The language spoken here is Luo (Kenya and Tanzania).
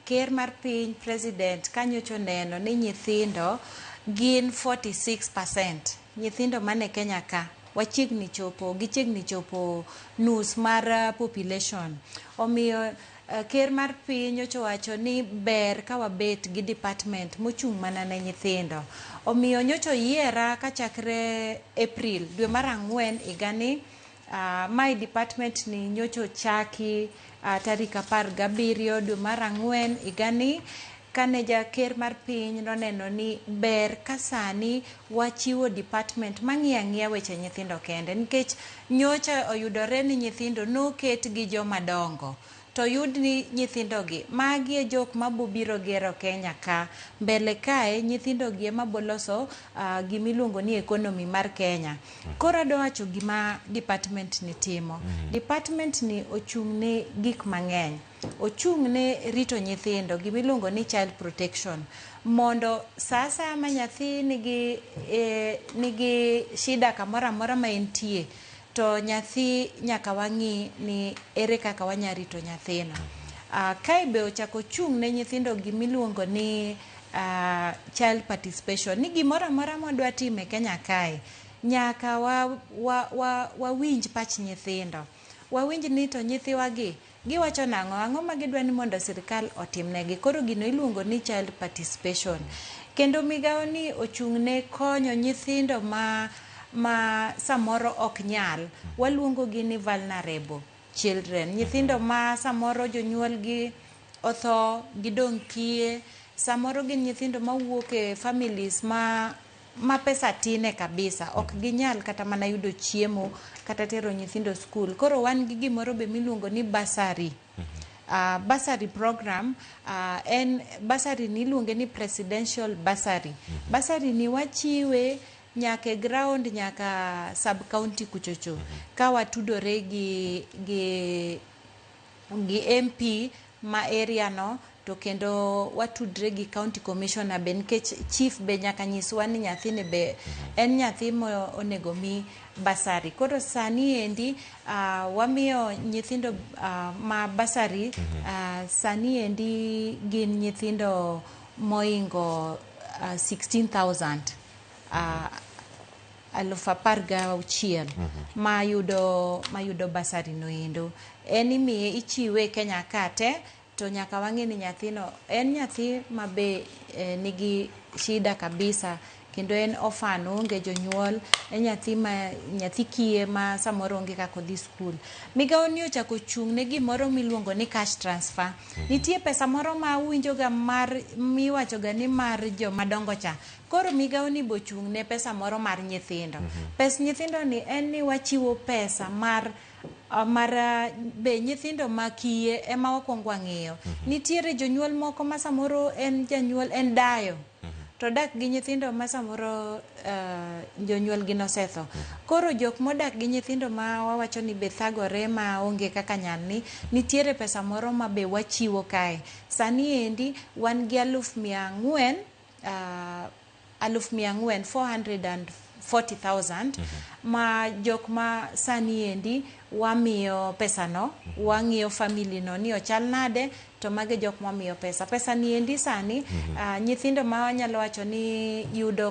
ker mar piny president kanyocho neno ni nyithindo gin 46%. Nyithindo mane Kenya ka gichiegni chopo nus mar population. Omiyo ker mar piny owacho ni ber ka wabet gi department mochung' mana ne nyithindo. Omiyo nyocho yiera kachakre April dwe mar 4 igani. My department ni nyocho chaki tarik 17 dwe mar 4 igani, kane ker mar piny noneno ni ber kasani wachiwo department mang'iya weche nyithindo kende, nikech nyocha oyudore ni nyithindo noket gi joma dongo. To yud ni nyithindo gi magi e jok mabobiro gero Kenya ka mbele kae, nyithindo gi ema boloso gimiluongo ni economy mar Kenya. Koro adwa wacho gima department ni timo. Department ni ochung' ne gik mang'eny. Ochung' ne rito nyithindo, gimiluongo ni child protection, mondo sasa ma nyathi nigi shida kamoro amora ma entie, to nyathi nyaka wang'i ni ere kaka wanya rito nyathino. Kae be ochako chung' ne nyithindo gimiluongo ni child participation, ni gimoro amora mwadwa time Kenya kae nyaka wawinj pach nyithindo. Wawinj ni to nyithiwa gi giwacho ang'o ma gidwa ni mondo sirkal otimnegi. Koro gino iluongo ni child participation. Kendo migawo ni ochung' ne konyo nyithindo ma samoro ok nyal, waluongo gi ni vulnerable children. Nyithindo ma samoro jonyuol gi otho, gidong' kiye, samoro gin nyithindo mawuok e families ma pesa tine kabisa, ok ginyal kata mana yudo chiemo kata tero nyithindo school. Koro wan gi gimoro be miluongo ni bursary. Bursary program, en bursary ni iluonge ni presidential bursary. Bursary ni wachiwe nyaka ground nyaka sub county kuchocho, ka watudore gi MP ma area no, to kendo watudre gi county commissioner be, nikech chief be nyaka nyiswa ni nyathine be en nyathi mo onego mi bursary. Koro sani endi wamiyo nyithindo ma bursary sani endi gin nyithindo moingo 16,000 16,000 mayudo bursary no endo. En imiye ichiwe Kenya kate, to nyaka wang'e ni nyathino en nyathi mabe nigi shida kabisa, kendo en orphan, onge jonyuol, en nyathi kiye ma samoro onge kaka odhi skul. Migawo ni ochako chung' ne gimoro miluongo ni cash transfer. Nitie pesa moro ma uwinjoga miwachoga ni mar joma dongo cha. Koro migawo ni bochung' ne pesa moro mar nyithindo. Pes nyithindo ni en ni wachiwo pesa mar be nyithindo makiye ema wakwongo wang'iyo. Nitiere jonyuol moko ma samoro en janyuol en dayo, to dak gi nyithindo ma samoro jonyuol gi nosetho. Koro jok modak gi nyithindo ma wawacho ni be thagore ma onge kaka nyal ni, nitiere pesa moro ma be wachiwo kae. Sani endi wan gi 440,000 ma jok ma sani endi wamiyo pesa no, wang'iyo family no ni ochal nade, to mage jok ma miyo pesa ni endi sani nyithindo ma wanyalo wacho ni yudo